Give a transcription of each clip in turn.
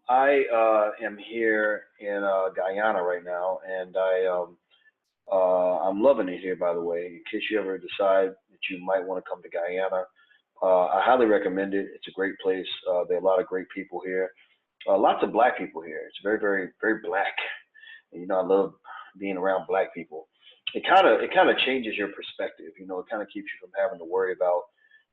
I am here in Guyana right now, and I'm loving it here. By the way, in case you ever decide that you might want to come to Guyana, I highly recommend it. It's a great place. There are a lot of great people here. Lots of black people here. It's very, very, very black. And, I love being around black people. It kind of changes your perspective. It kind of keeps you from having to worry about,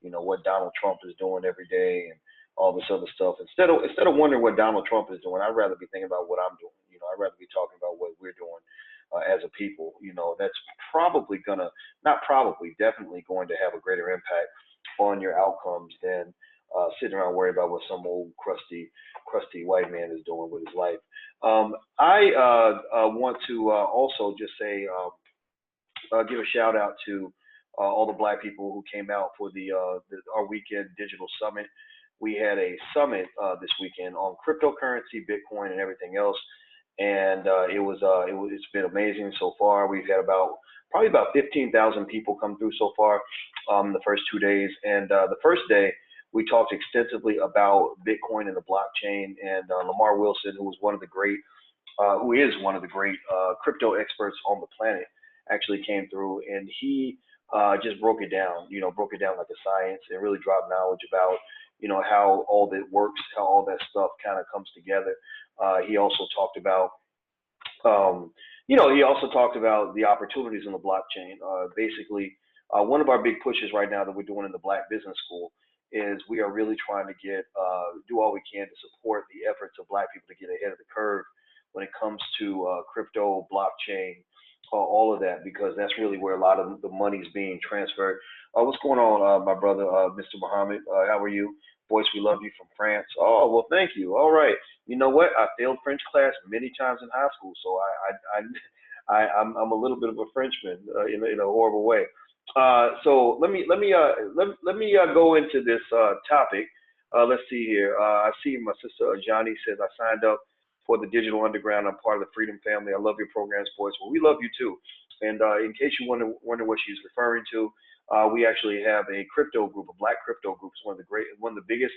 what Donald Trump is doing every day and all this other stuff. Instead of wondering what Donald Trump is doing, I'd rather be thinking about what I'm doing. I'd rather be talking about what we're doing as a people. That's probably gonna, not probably, definitely going to have a greater impact on your outcomes than sitting around worried about what some old crusty white man is doing with his life. I want to also just say, give a shout out to all the black people who came out for our weekend digital summit. We had a summit this weekend on cryptocurrency, Bitcoin, and everything else, and it's been amazing so far. We've had probably about 15,000 people come through so far the first 2 days, and the first day we talked extensively about Bitcoin and the blockchain, and Lamar Wilson, who is one of the great crypto experts on the planet, actually came through, and he just broke it down like a science, and really dropped knowledge about how all that works, how all that stuff kind of comes together. He also talked about the opportunities in the blockchain. Basically, one of our big pushes right now that we're doing in the Black Business School is we are really trying to do all we can to support the efforts of Black people to get ahead of the curve when it comes to crypto, blockchain, all of that, because that's really where a lot of the money is being transferred. What's going on, my brother, Mr. Muhammad? How are you? Boyce, we love you from France. Oh, well, thank you. All right. You know what? I failed French class many times in high school, so I'm a little bit of a Frenchman in a horrible way. So let me go into this topic. Let's see here. I see my sister Johnny says I signed up for the Digital Underground. I'm part of the Freedom family. I love your programs, Boyce. Well, we love you too. And in case you wonder what she's referring to, we actually have a crypto group, a black crypto group. It's one of the biggest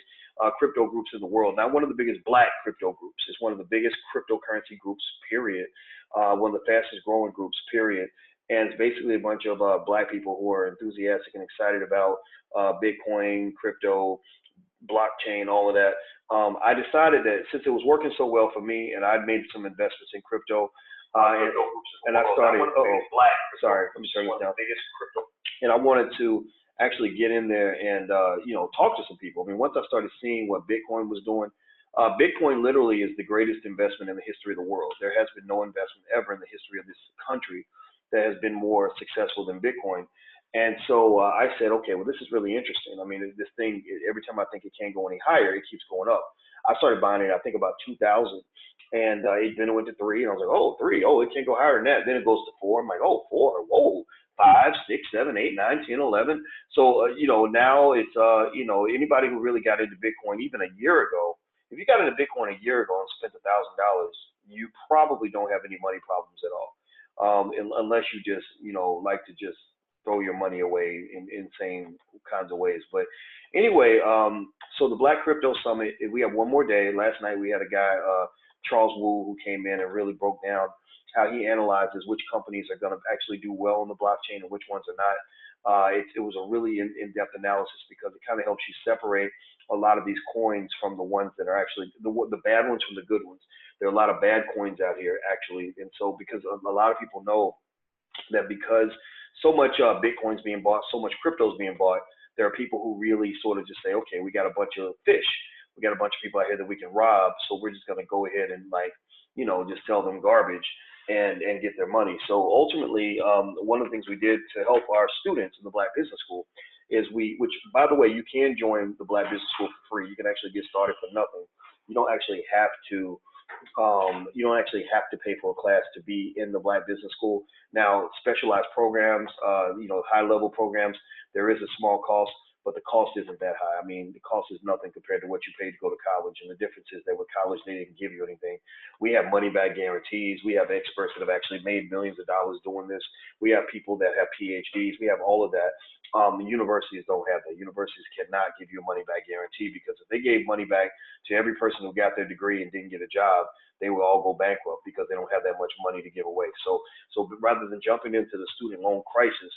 crypto groups in the world. Not one of the biggest black crypto groups. It's one of the biggest cryptocurrency groups, period. One of the fastest growing groups, period. And it's basically a bunch of black people who are enthusiastic and excited about Bitcoin, crypto, blockchain, all of that. I decided that since it was working so well for me, and I'd made some investments in crypto, and I started. Sorry, let me turn this down. And I wanted to actually get in there and talk to some people. I mean, once I started seeing what Bitcoin was doing, Bitcoin literally is the greatest investment in the history of the world. There has been no investment ever in the history of this country that has been more successful than Bitcoin. And so I said, okay, well, this is really interesting. I mean, this thing, every time I think it can't go any higher, it keeps going up. I started buying it, I think, about 2000. And then it went to 3. And I was like, oh, 3. Oh, it can't go higher than that. Then it goes to 4. I'm like, oh, 4. Whoa. 5, 6, 7, 8, 9, 10, 11. So, now it's, anybody who really got into Bitcoin even a year ago, if you got into Bitcoin a year ago and spent $1,000, you probably don't have any money problems at all. Unless you just, like to just throw your money away in insane kinds of ways. But anyway, so the Black Crypto Summit, we have one more day. Last night we had a guy, Charles Wu, who came in and really broke down how he analyzes which companies are going to actually do well on the blockchain and which ones are not. It was a really in-depth analysis because it kind of helps you separate a lot of these coins from the ones that are actually the bad ones from the good ones. There are a lot of bad coins out here, actually. And so because a lot of people know that because so much Bitcoin's being bought, so much crypto's being bought, there are people who really sort of just say, okay, we got a bunch of fish. We got a bunch of people out here that we can rob. So we're just going to go ahead and just sell them garbage and get their money. So ultimately, one of the things we did to help our students in the Black Business School is which by the way, you can join the Black Business School for free. You can actually get started for nothing. You don't actually have to pay for a class to be in the Black Business School. Now, specialized programs, high level programs, there is a small cost, but the cost isn't that high. I mean, the cost is nothing compared to what you paid to go to college. And the difference is that with college, they didn't give you anything. We have money back guarantees. We have experts that have actually made millions of dollars doing this. We have people that have PhDs. We have all of that. The universities don't have that. Universities cannot give you a money back guarantee, because if they gave money back to every person who got their degree and didn't get a job, they will all go bankrupt because they don't have that much money to give away. So rather than jumping into the student loan crisis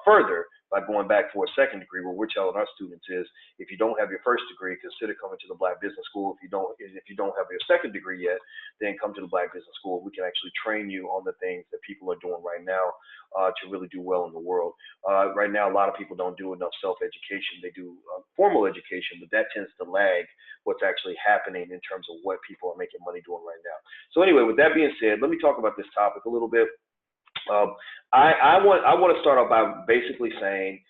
further by going back for a second degree, what we're telling our students is, if you don't have your first degree, consider coming to the Black Business School. If you don't have your second degree yet, then come to the Black Business School. We can actually train you on the things that people are doing right now to really do well in the world. Right now, a lot of people don't do enough self-education. They do formal education, but that tends to lag what's actually happening in terms of what people are making money doing right now. So anyway, with that being said, let me talk about this topic a little bit. I want to start off by basically saying,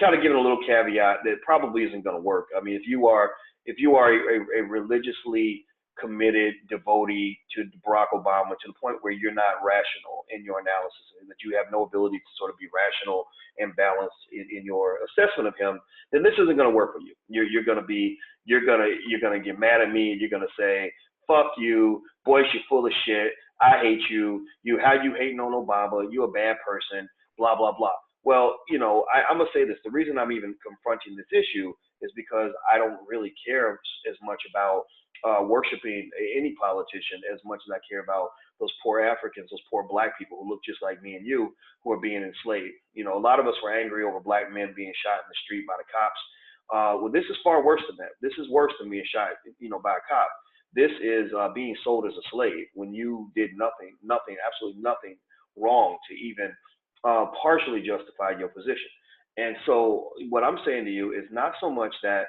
kind of giving a little caveat that probably isn't going to work. I mean, if you are a religiously committed devotee to Barack Obama to the point where you're not rational in your analysis, and that you have no ability to sort of be rational and balanced in your assessment of him, then this isn't going to work for you. You're going to get mad at me. You're going to say, "Fuck you, Boyce, you're full of shit. I hate you. How you hating on Obama? You a bad person, blah, blah, blah." Well, I'm going to say this. The reason I'm even confronting this issue is because I don't really care as much about worshiping any politician as much as I care about those poor Africans, those poor Black people who look just like me and you, who are being enslaved. A lot of us were angry over Black men being shot in the street by the cops. Well, this is far worse than that. This is worse than being shot, by a cop. This is being sold as a slave when you did nothing, absolutely nothing wrong to even partially justify your position. And so what I'm saying to you is not so much that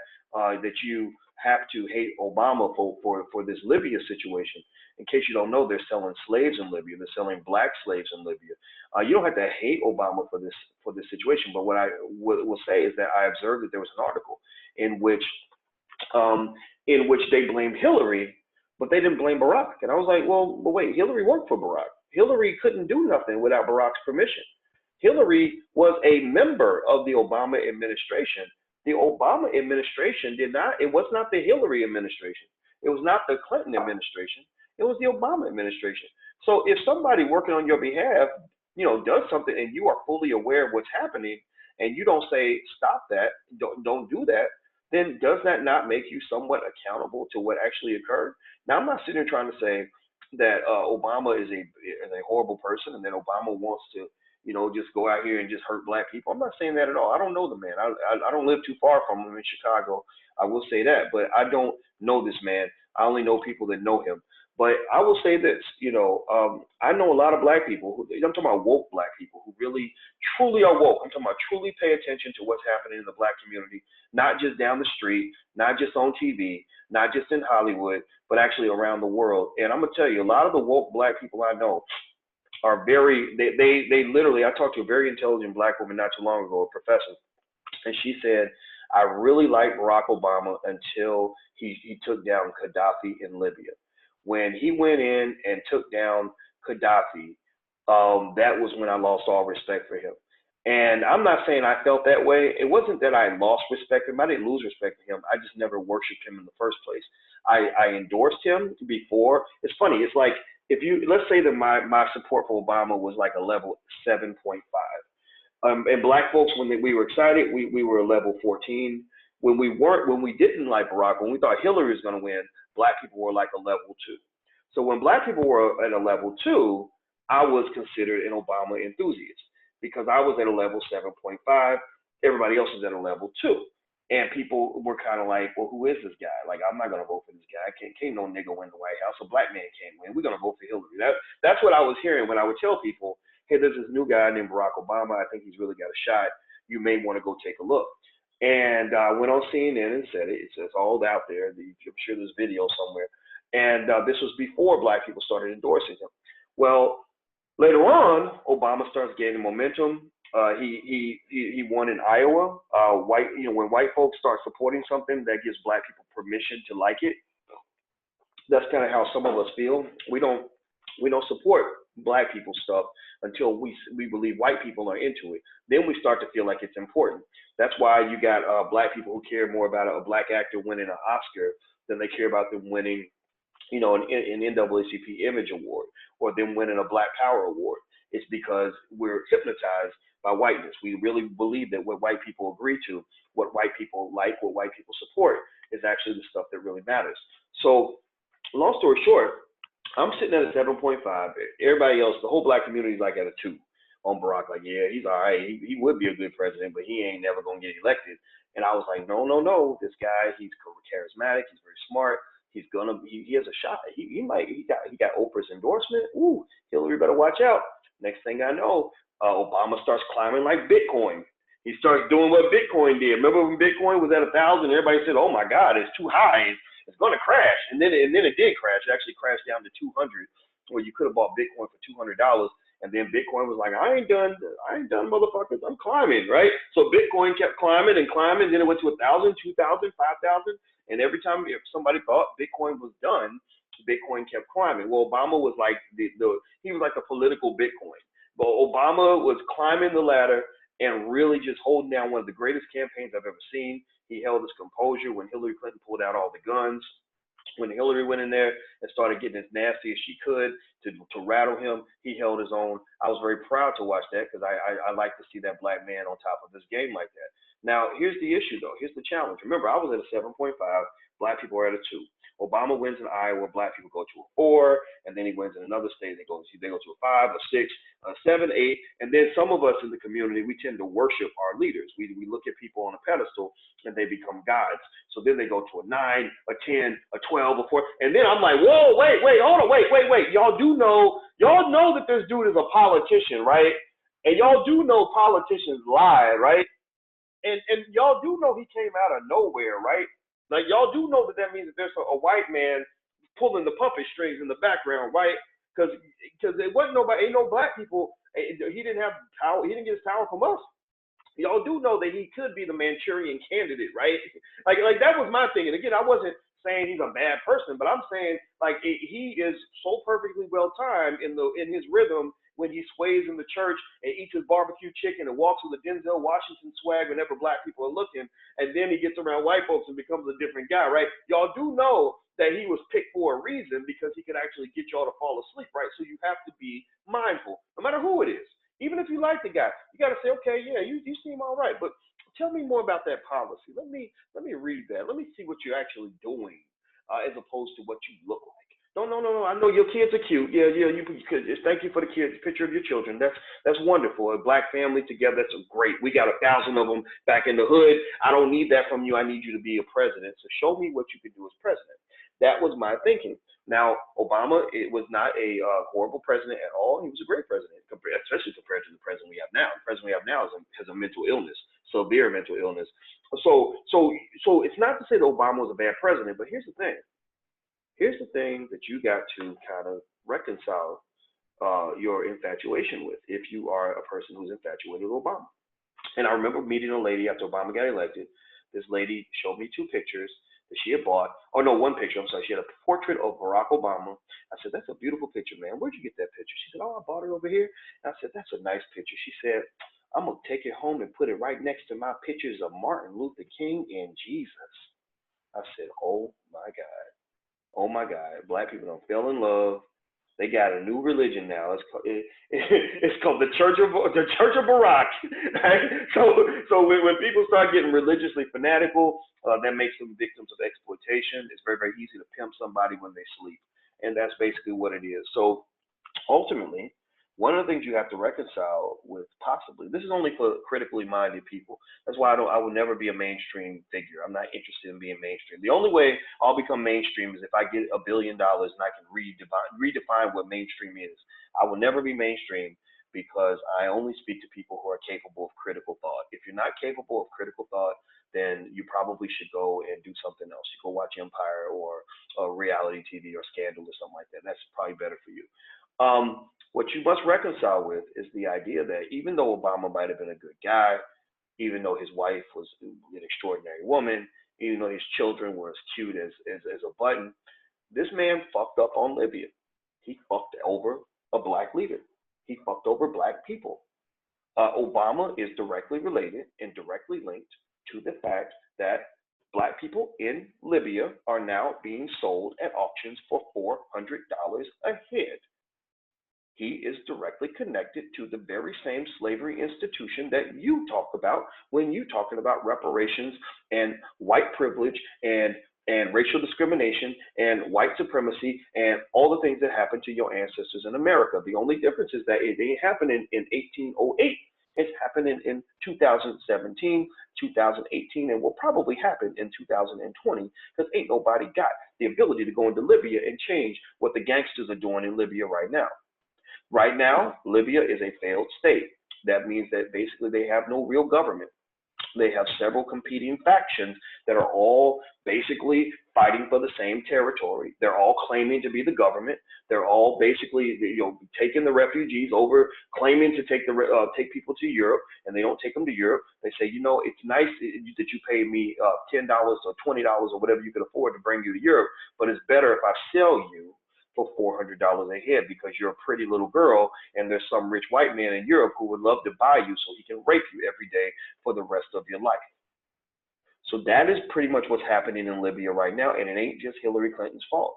you have to hate Obama for this Libya situation. In case you don't know, they're selling slaves in Libya. They're selling Black slaves in Libya. You don't have to hate Obama for this situation. But what I will say is that I observed that there was an article in which they blamed Hillary, but they didn't blame Barack. And I was like, well, but wait, Hillary worked for Barack. Hillary couldn't do nothing without Barack's permission. Hillary was a member of the Obama administration. The Obama administration it was not the Hillary administration. It was not the Clinton administration. It was the Obama administration. So if somebody working on your behalf, does something and you are fully aware of what's happening and you don't say, stop that, don't do that, then does that not make you somewhat accountable to what actually occurred? Now, I'm not sitting here trying to say that Obama is a horrible person and that Obama wants to, just go out here and just hurt Black people. I'm not saying that at all. I don't know the man. I don't live too far from him in Chicago. I will say that, but I don't know this man. I only know people that know him. But I will say this, I know a lot of Black people I'm talking about woke Black people who really, truly are woke. I'm talking about truly pay attention to what's happening in the Black community, not just down the street, not just on TV, not just in Hollywood, but actually around the world. And I'm going to tell you, a lot of the woke Black people I know are they literally, I talked to a very intelligent Black woman not too long ago, a professor, and she said, I really liked Barack Obama until he took down Gaddafi in Libya. When he went in and took down Gaddafi, that was when I lost all respect for him. And I'm not saying I felt that way. It wasn't that I lost respect for him. I didn't lose respect for him. I just never worshiped him in the first place. I endorsed him before. It's funny. It's like, let's say that my support for Obama was like a level 7.5. And Black folks, when we were excited, we were a level 14. When we didn't like Barack, when we thought Hillary was going to win, Black people were like a level 2. So when Black people were at a level 2, I was considered an Obama enthusiast because I was at a level 7.5. Everybody else was at a level 2. And people were kind of like, well, who is this guy? Like, I'm not going to vote for this guy. Can't no nigga win the White House. A Black man can't win. We're going to vote for Hillary. That's what I was hearing when I would tell people, hey, there's this new guy named Barack Obama. I think he's really got a shot. You may want to go take a look. And I went on CNN and said it. It's all out there. I'm sure there's video somewhere. And this was before Black people started endorsing him. Well, later on, Obama starts gaining momentum. He won in Iowa. When white folks start supporting something that gives Black people permission to like it, that's kind of how some of us feel. We don't support black people stuff until we believe white people are into it. Then we start to feel like it's important. That's why you got black people who care more about a black actor winning an Oscar than they care about them winning, an NAACP Image Award or them winning a Black Power Award. It's because we're hypnotized by whiteness. We really believe that what white people agree to, what white people like, what white people support is actually the stuff that really matters. So, long story short, I'm sitting at a 7.5. Everybody else, the whole black community is like at a 2 on Barack. Like, yeah, he's all right. He would be a good president, but he ain't never going to get elected. And I was like, no, no, no. This guy, he's charismatic. He's very smart. He has a shot. He got Oprah's endorsement. Ooh, Hillary better watch out. Next thing I know, Obama starts climbing like Bitcoin. He starts doing what Bitcoin did. Remember when Bitcoin was at 1,000? Everybody said, "Oh my God, it's too high. It's going to crash." And then it did crash. It actually crashed down to 200, where you could have bought Bitcoin for $200. And then Bitcoin was like, "I ain't done, motherfuckers. I'm climbing, right?" So Bitcoin kept climbing and climbing. Then it went to 1,000, 2,000, 5,000. And every time if somebody thought Bitcoin was done, Bitcoin kept climbing. Well, Obama was like he was like a political Bitcoin. But Obama was climbing the ladder and really just holding down one of the greatest campaigns I've ever seen. He held his composure when Hillary Clinton pulled out all the guns. When Hillary went in there and started getting as nasty as she could to rattle him, he held his own. I was very proud to watch that because I like to see that black man on top of this game like that. Now, here's the issue, though. Here's the challenge. Remember, I was at a 7.5. Black people are at a 2. Obama wins in Iowa. Black people go to a 4, and then he wins in another state. They go to a 5, a 6, a 7, 8, and then some of us in the community, we tend to worship our leaders. We look at people on a pedestal, and they become gods. So then they go to a 9, a 10, a 12, a 4, and then I'm like, whoa, wait, hold on, wait. Y'all know that this dude is a politician, right? And y'all do know politicians lie, right? And y'all do know he came out of nowhere, right? Like, y'all do know that means that there's a white man pulling the puppet strings in the background, right? Because there wasn't nobody, ain't no black people. He didn't have power. He didn't get his power from us. Y'all do know that he could be the Manchurian candidate, right? Like that was my thing. And again, I wasn't saying he's a bad person, but I'm saying like he is so perfectly well timed in his rhythm when he sways in the church and eats his barbecue chicken and walks with a Denzel Washington swag whenever black people are looking, and then he gets around white folks and becomes a different guy, right? Y'all do know that he was picked for a reason because he could actually get y'all to fall asleep, right? So you have to be mindful, no matter who it is. Even if you like the guy, you got to say, okay, yeah, you seem all right, but tell me more about that policy. Let me read that. Let me see what you're actually doing as opposed to what you look like. No. I know your kids are cute. Yeah. You could. Thank you for the kids. Picture of your children. That's wonderful. A black family together. That's great. We got 1,000 of them back in the hood. I don't need that from you. I need you to be a president. So show me what you can do as president. That was my thinking. Now, Obama, it was not a horrible president at all. He was a great president, especially compared to the president we have now. The president we have now has a mental illness, severe mental illness. So it's not to say that Obama was a bad president, but here's the thing. Here's the thing that you got to kind of reconcile your infatuation with if you are a person who's infatuated with Obama. And I remember meeting a lady after Obama got elected. This lady showed me 2 pictures that she had bought. Oh, no, 1 picture. I'm sorry. She had a portrait of Barack Obama. I said, that's a beautiful picture, man. Where'd you get that picture? She said, oh, I bought it over here. And I said, that's a nice picture. She said, I'm going to take it home and put it right next to my pictures of Martin Luther King and Jesus. I said, oh, my God. Oh my God, black people don't fell in love. They got a new religion now. It's called the Church of Barack. Right? So when people start getting religiously fanatical, that makes them victims of exploitation. It's very, very easy to pimp somebody when they sleep, and that's basically what it is. So ultimately, one of the things you have to reconcile with possibly, this is only for critically minded people. That's why I will never be a mainstream figure. I'm not interested in being mainstream. The only way I'll become mainstream is if I get $1 billion and I can redefine what mainstream is. I will never be mainstream because I only speak to people who are capable of critical thought. If you're not capable of critical thought, then you probably should go and do something else. You go watch Empire or reality TV or Scandal or something like that. That's probably better for you. What you must reconcile with is the idea that even though Obama might have been a good guy, even though his wife was an extraordinary woman, even though his children were as cute as a button, this man fucked up on Libya. He fucked over a black leader. He fucked over black people. Obama is directly related and directly linked to the fact that black people in Libya are now being sold at auctions for $400 a head. He is directly connected to the very same slavery institution that you talk about when you talking about reparations and white privilege and racial discrimination and white supremacy and all the things that happened to your ancestors in America. The only difference is that it didn't happen in 1808. It's happening in 2017, 2018, and will probably happen in 2020 because ain't nobody got the ability to go into Libya and change what the gangsters are doing in Libya right now. Right now, Libya is a failed state. That means that basically they have no real government. They have several competing factions that are all basically fighting for the same territory. They're all claiming to be the government. They're all basically, taking the refugees over, claiming to take people to Europe, and they don't take them to Europe. They say, it's nice that you pay me $10 or $20 or whatever you can afford to bring you to Europe, but it's better if I sell you for $400 a head because you're a pretty little girl and there's some rich white man in Europe who would love to buy you so he can rape you every day for the rest of your life. So that is pretty much what's happening in Libya right now, and it ain't just Hillary Clinton's fault.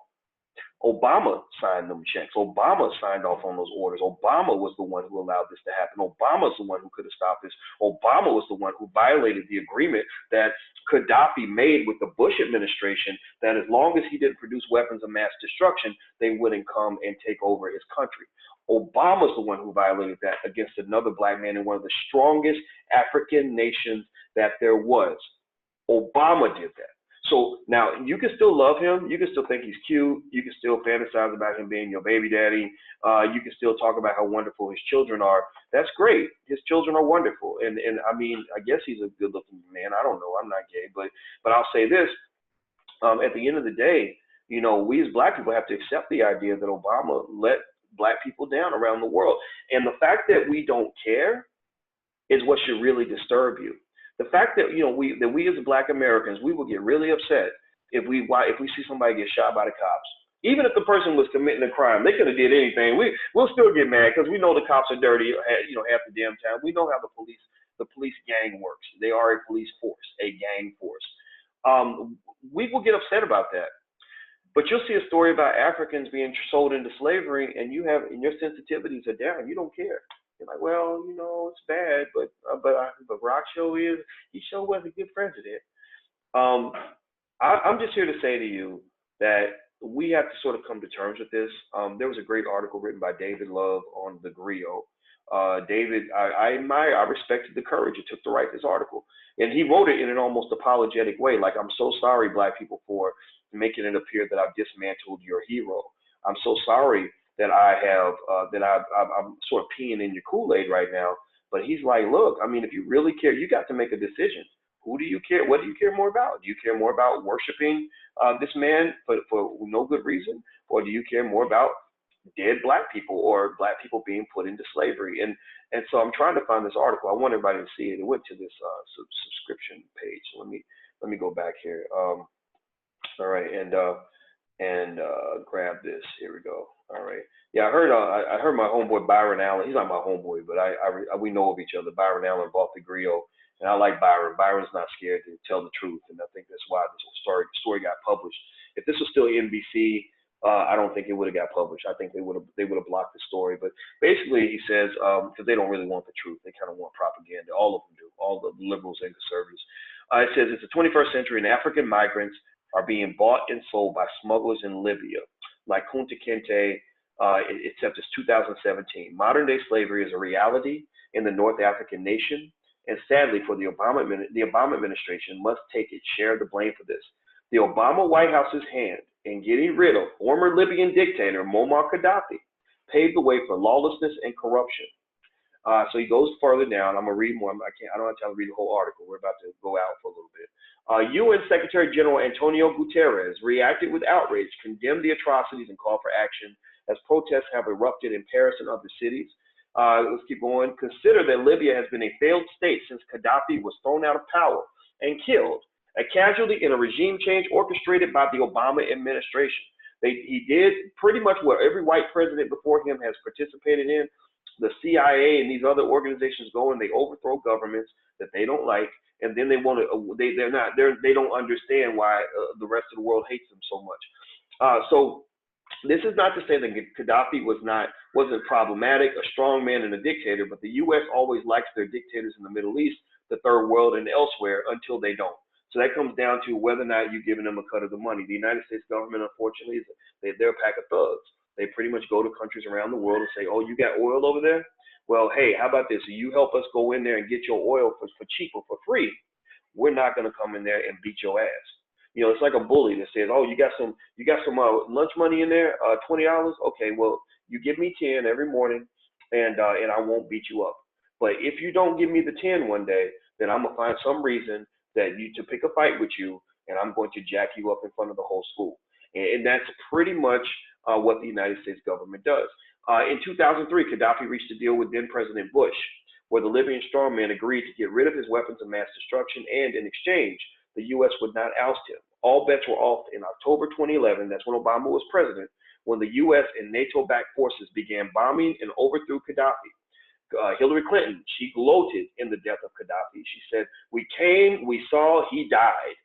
Obama signed them checks. Obama signed off on those orders. Obama was the one who allowed this to happen. Obama's the one who could have stopped this. Obama was the one who violated the agreement that Gaddafi made with the Bush administration that as long as he didn't produce weapons of mass destruction, they wouldn't come and take over his country. Obama's the one who violated that against another black man in one of the strongest African nations that there was. Obama did that. So now you can still love him. You can still think he's cute. You can still fantasize about him being your baby daddy. You can still talk about how wonderful his children are. That's great. His children are wonderful. And I mean, I guess he's a good looking man. I don't know. I'm not gay, but I'll say this. At the end of the day, we as black people have to accept the idea that Obama let black people down around the world. And the fact that we don't care is what should really disturb you. The fact that we as Black Americans, we will get really upset if we see somebody get shot by the cops. Even if the person was committing a crime, they could have did anything. We'll still get mad because we know the cops are dirty, half the damn time. We know how the police gang works. They are a police force, a gang force. We will get upset about that. But you'll see a story about Africans being sold into slavery, and your sensitivities are down. You don't care. You're like, well, it's bad, but Rock he sure was a good president. I'm just here to say to you that we have to sort of come to terms with this. There was a great article written by David Love on the Griot. David, I admire, I respected the courage it took to write this article. And he wrote it in an almost apologetic way, like, I'm so sorry, black people, for making it appear that I've dismantled your hero. I'm so sorry that I'm sort of peeing in your Kool-Aid right now. But he's like, look, I mean, if you really care, you got to make a decision. Who do you care? What do you care more about? Do you care more about worshiping this man for no good reason? Or do you care more about dead black people or black people being put into slavery? And so I'm trying to find this article. I want everybody to see it. It went to this subscription page. So let me go back here. All right, and grab this. Here we go. All right. Yeah, I heard my homeboy Byron Allen. He's not my homeboy, but we know of each other. Byron Allen bought the Griot, and I like Byron. Byron's not scared to tell the truth, and I think that's why this whole story got published. If this was still NBC, I don't think it would have got published. I think they would have blocked the story. But basically, he says because they don't really want the truth, they kind of want propaganda. All of them do. All the liberals and conservatives. It says it's the 21st century, and African migrants are being bought and sold by smugglers in Libya, like Kunta Kinte, except it's 2017. Modern day slavery is a reality in the North African nation, and sadly for the Obama administration must take its share of the blame for this. The Obama White House's hand in getting rid of former Libyan dictator Muammar Gaddafi paved the way for lawlessness and corruption. So he goes further down. I'm gonna read more. I don't have time to read the whole article. We're about to go out for a little bit. UN Secretary General Antonio Guterres reacted with outrage, condemned the atrocities, and called for action as protests have erupted in Paris and other cities. Let's keep going. Consider that Libya has been a failed state since Gaddafi was thrown out of power and killed, a casualty in a regime change orchestrated by the Obama administration. He did pretty much what every white president before him has participated in. The CIA and these other organizations go and they overthrow governments that they don't like, and then they want to. They don't understand why the rest of the world hates them so much. So this is not to say that Gaddafi wasn't problematic, a strong man and a dictator, but the U.S. always likes their dictators in the Middle East, the Third World, and elsewhere until they don't. So that comes down to whether or not you're giving them a cut of the money. The United States government, unfortunately, they're a pack of thugs. They pretty much go to countries around the world and say, oh, you got oil over there? Well, hey, how about this? You help us go in there and get your oil for cheap or for free. We're not going to come in there and beat your ass. You know, it's like a bully that says, oh, you got some lunch money in there, $20. Okay, well, you give me 10 every morning, and I won't beat you up. But if you don't give me the 10 one day, then I'm gonna find some reason to pick a fight with you, and I'm going to jack you up in front of the whole school. And that's pretty much what the United States government does. In 2003, Gaddafi reached a deal with then President Bush, where the Libyan strongman agreed to get rid of his weapons of mass destruction, and in exchange, the U.S. would not oust him. All bets were off in October 2011. That's when Obama was president, when the U.S. and NATO-backed forces began bombing and overthrew Gaddafi. Hillary Clinton, she gloated in the death of Gaddafi. She said, we came, we saw, he died,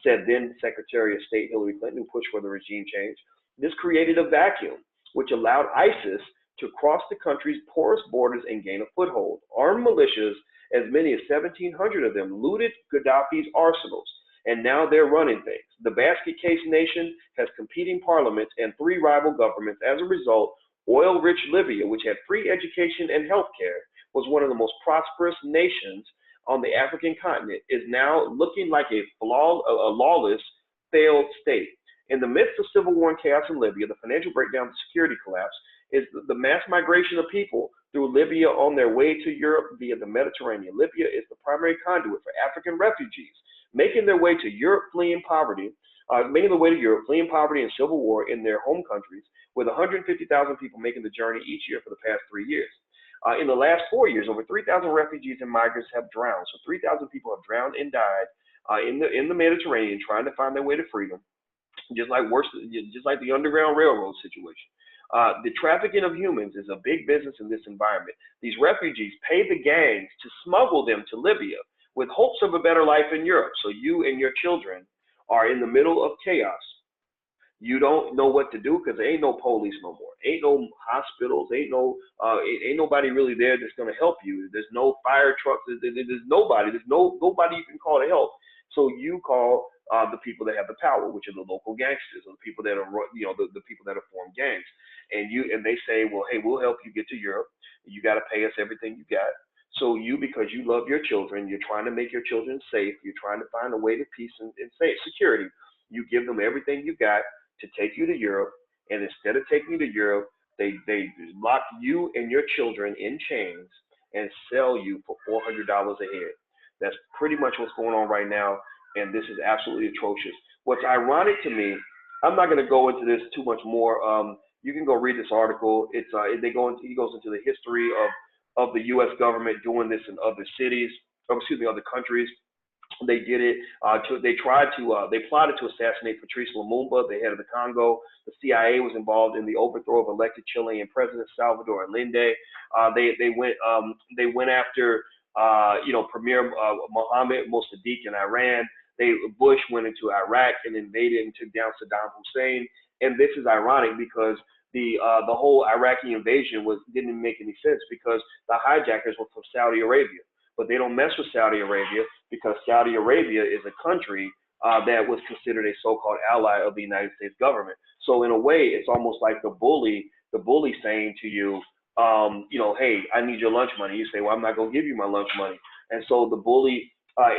said then Secretary of State Hillary Clinton, who pushed for the regime change. This created a vacuum, which allowed ISIS to cross the country's porous borders and gain a foothold. Armed militias, as many as 1,700 of them, looted Gaddafi's arsenals, and now they're running things. The basket case nation has competing parliaments and 3 rival governments. As a result, oil-rich Libya, which had free education and health care, was one of the most prosperous nations on the African continent, is now looking like a lawless, failed state. In the midst of civil war and chaos in Libya, the financial breakdown, the security collapse, is the mass migration of people through Libya on their way to Europe via the Mediterranean. Libya is the primary conduit for African refugees making their way to Europe, fleeing poverty, and civil war in their home countries, with 150,000 people making the journey each year for the past 3 years. In the last 4 years, over 3,000 refugees and migrants have drowned. So 3,000 people have drowned and died in the Mediterranean trying to find their way to freedom, just like the Underground Railroad situation. The trafficking of humans is a big business in this environment. These refugees pay the gangs to smuggle them to Libya with hopes of a better life in Europe. So you and your children are in the middle of chaos. You don't know what to do because there ain't no police no more. Ain't no hospitals. Ain't nobody really there that's going to help you. There's no fire trucks. There's nobody. There's nobody you can call to help. So you call the people that have the power, which are the local gangsters, or the people that are, the people that have formed gangs. And they say, well, hey, we'll help you get to Europe. You got to pay us everything you got. So because you love your children, you're trying to make your children safe. You're trying to find a way to peace and safe security. You give them everything you got to take you to Europe. And instead of taking you to Europe, they lock you and your children in chains and sell you for $400 a head. That's pretty much what's going on right now. And this is absolutely atrocious. What's ironic to me, I'm not going to go into this too much more. You can go read this article. He goes into the history of the U.S. government doing this in other cities, other countries. They did it. They plotted to assassinate Patrice Lumumba, the head of the Congo. The CIA was involved in the overthrow of elected Chilean President Salvador Allende. They went after Premier Mohammed Mossadegh in Iran. Bush went into Iraq and invaded and took down Saddam Hussein. And this is ironic because the whole Iraqi invasion didn't make any sense because the hijackers were from Saudi Arabia. But they don't mess with Saudi Arabia because Saudi Arabia is a country that was considered a so-called ally of the United States government. So in a way, it's almost like the bully saying to you, hey, I need your lunch money. You say, well, I'm not going to give you my lunch money. And so the bully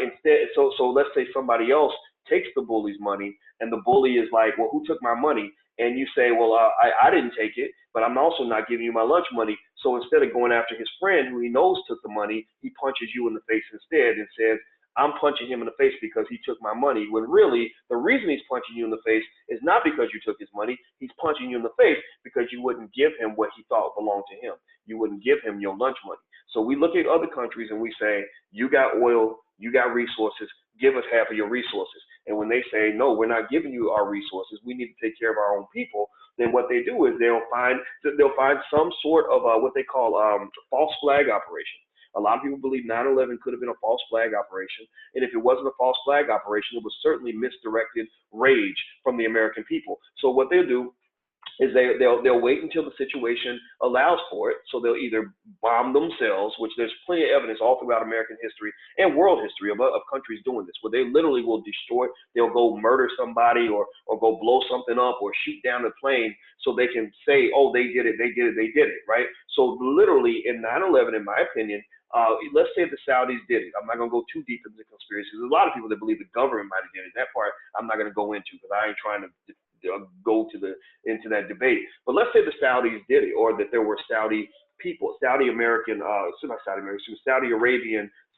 instead, so let's say somebody else takes the bully's money, and the bully is like, well, who took my money? And you say, well, I didn't take it, but I'm also not giving you my lunch money. So instead of going after his friend who he knows took the money, he punches you in the face instead and says, I'm punching him in the face because he took my money. When really, the reason he's punching you in the face is not because you took his money. He's punching you in the face because you wouldn't give him what he thought belonged to him. You wouldn't give him your lunch money. So we look at other countries and we say, you got oil, you got resources, give us half of your resources. And when they say, no, we're not giving you our resources, we need to take care of our own people, then what they do is they'll find some sort of what they call false flag operation. A lot of people believe 9/11 could have been a false flag operation. And if it wasn't a false flag operation, it was certainly misdirected rage from the American people. So what they'll do is they'll wait until the situation allows for it. So they'll either bomb themselves, which there's plenty of evidence all throughout American history and world history of countries doing this, where they literally will destroy, they'll go murder somebody or go blow something up or shoot down a plane so they can say, oh, they did it, right? So literally in 9/11, in my opinion, let's say the Saudis did it. I'm not going to go too deep into the conspiracy. There's a lot of people that believe the government might have did it. That part I'm not going to go into because I ain't trying to go into that debate. But let's say the Saudis did it, or that there were Saudi people, Saudi Arabian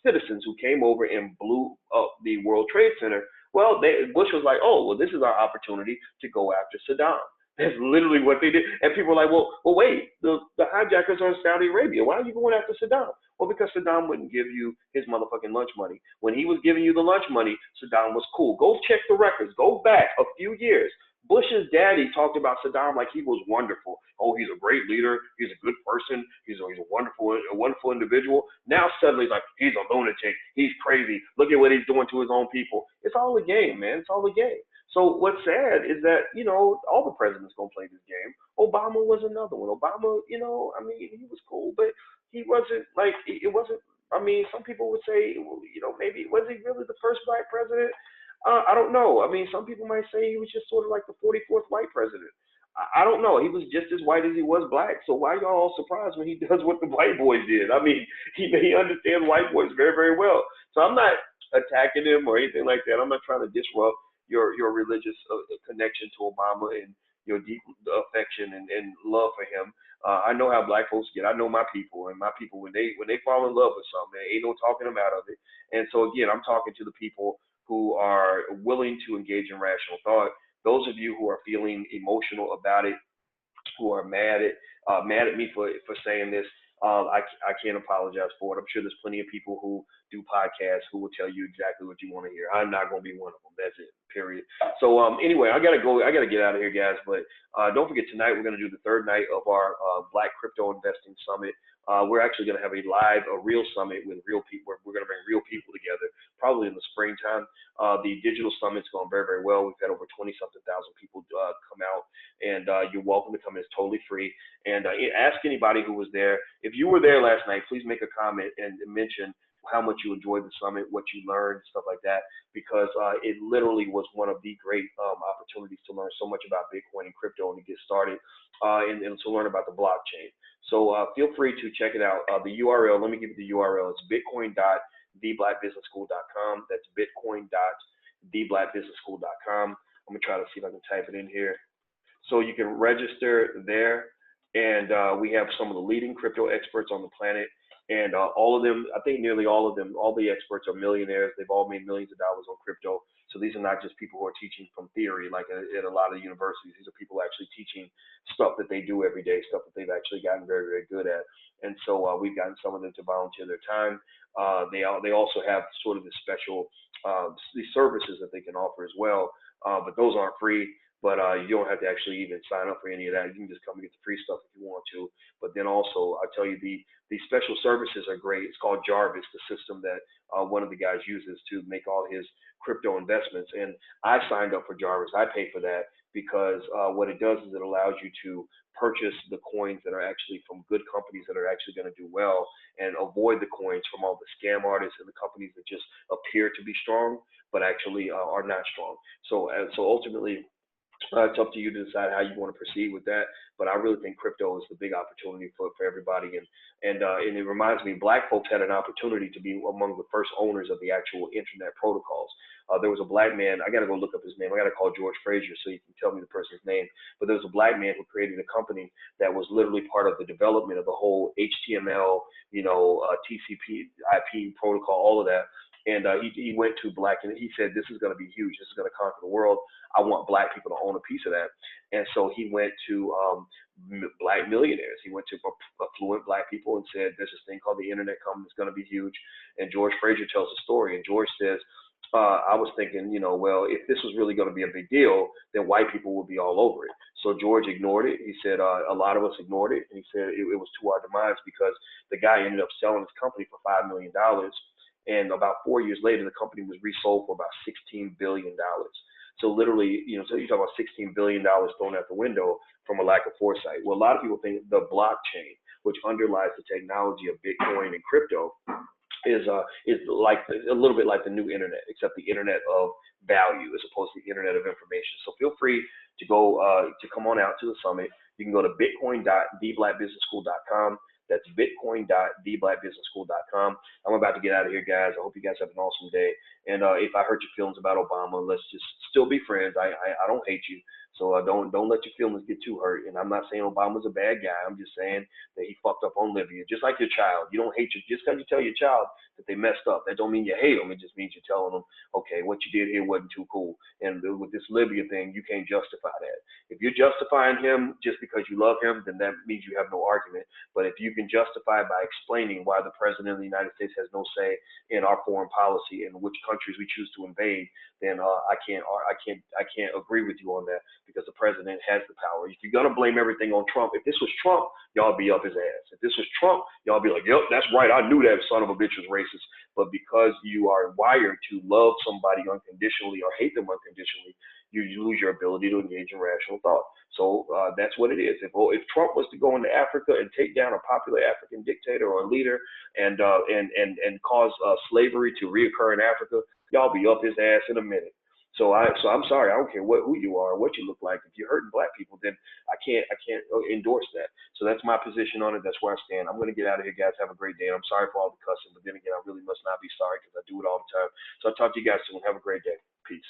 citizens who came over and blew up the World Trade Center. Well, Bush was like, oh, well, this is our opportunity to go after Saddam. That's literally what they did. And people are like, well, wait, the hijackers are in Saudi Arabia. Why are you going after Saddam? Well, because Saddam wouldn't give you his motherfucking lunch money. When he was giving you the lunch money, Saddam was cool. Go check the records. Go back a few years. Bush's daddy talked about Saddam like he was wonderful. Oh, he's a great leader. He's a good person. He's a wonderful individual. Now suddenly he's like, he's a lunatic. He's crazy. Look at what he's doing to his own people. It's all a game, man. It's all a game. So what's sad is that, all the presidents going to play this game. Obama was another one. Obama, he was cool, but he wasn't like, it wasn't, some people would say, well, maybe, was he really the first black president? I don't know. Some people might say he was just sort of like the 44th white president. I don't know. He was just as white as he was black. So why y'all all surprised when he does what the white boys did? He understands white boys very, very well. So I'm not attacking him or anything like that. I'm not trying to disrupt your religious connection to Obama and your deep affection and love for him. I know how black folks get. I know my people, and my people, when they fall in love with something, ain't no talking them out of it. And so again, I'm talking to the people who are willing to engage in rational thought. Those of you who are feeling emotional about it, who are mad at me for saying this, I can't apologize for it. I'm sure there's plenty of people who do podcasts who will tell you exactly what you want to hear. I'm not going to be one of them. That's it, period. So anyway, I got to go. I got to get out of here, guys. But don't forget, tonight we're going to do the third night of our Black Crypto Investing Summit. We're actually going to have a real summit with real people. We're going to bring real people together, probably in the springtime. The digital summit's going very, very well. We've had over 20-something thousand people come out, and you're welcome to come. It's totally free. And ask anybody who was there. If you were there last night, please make a comment and mention how much you enjoyed the summit, what you learned, stuff like that, because it literally was one of the great opportunities to learn so much about Bitcoin and crypto and to get started and to learn about the blockchain. So feel free to check it out. The URL, let me give you the URL. It's bitcoin.theblackbusinessschool.com. That's bitcoin.theblackbusinessschool.com. I'm going to try to see if I can type it in here. So you can register there. And we have some of the leading crypto experts on the planet. And all of them, I think nearly all of them, all the experts are millionaires. They've all made millions of dollars on crypto. So these are not just people who are teaching from theory, like at a lot of universities. These are people actually teaching stuff that they do every day, stuff that they've actually gotten very, very good at. And so we've gotten some of them to volunteer their time. They also have sort of the special these services that they can offer as well, but those aren't free. But you don't have to actually even sign up for any of that. You can just come and get the free stuff if you want to. But then also, I'll tell you, the special services are great. It's called Jarvis, the system that one of the guys uses to make all his crypto investments. And I signed up for Jarvis. I pay for that because what it does is it allows you to purchase the coins that are actually from good companies that are actually going to do well and avoid the coins from all the scam artists and the companies that just appear to be strong but actually are not strong. So ultimately, it's up to you to decide how you want to proceed with that. But I really think crypto is the big opportunity for everybody. And it reminds me, black folks had an opportunity to be among the first owners of the actual internet protocols. There was a black man, I got to go look up his name. I got to call George Frazier so you can tell me the person's name. But there was a black man who created a company that was literally part of the development of the whole HTML, TCP, IP protocol, all of that. And he went to black and he said, this is going to be huge. This is going to conquer the world. I want black people to own a piece of that. And so he went to black millionaires. He went to affluent black people and said, there's this thing called the internet coming. It's going to be huge. And George Frazier tells the story. And George says, I was thinking, well, if this was really going to be a big deal, then white people would be all over it. So George ignored it. He said a lot of us ignored it, and he said it was to our demise because the guy ended up selling his company for $5 million, and about 4 years later, the company was resold for about $16 billion. So literally, so you talk about $16 billion thrown out the window from a lack of foresight. Well, a lot of people think the blockchain, which underlies the technology of Bitcoin and crypto, is like a little bit like the new internet, except the internet of value as opposed to the internet of information. So feel free to go to come on out to the summit. You can go to bitcoin.theblackbusinessschool.com. That's bitcoin.theblackbusinessschool.com. I'm about to get out of here, guys. I hope you guys have an awesome day. And if I hurt your feelings about Obama, let's just still be friends. I don't hate you. So don't let your feelings get too hurt. And I'm not saying Obama's a bad guy. I'm just saying that he fucked up on Libya. Just like your child. You don't hate just because you tell your child that they messed up. That don't mean you hate them. It just means you're telling them, okay, what you did here wasn't too cool. And with this Libya thing, you can't justify that. If you're justifying him just because you love him, then that means you have no argument. But if you can justify by explaining why the president of the United States has no say in our foreign policy and which countries we choose to invade, then I can't agree with you on that, because the president has the power. If you're gonna blame everything on Trump, if this was Trump, y'all be up his ass. If this was Trump, y'all be like, yep, that's right. I knew that son of a bitch was racist. But because you are wired to love somebody unconditionally or hate them unconditionally, you lose your ability to engage in rational thought. So that's what it is. If Trump was to go into Africa and take down a popular African dictator or leader and cause slavery to reoccur in Africa, y'all be up his ass in a minute. So I'm sorry. I don't care who you are, what you look like. If you're hurting black people, then I can't endorse that. So that's my position on it. That's where I stand. I'm going to get out of here, guys. Have a great day. And I'm sorry for all the cussing, but then again, I really must not be sorry because I do it all the time. So I'll talk to you guys soon. Have a great day. Peace.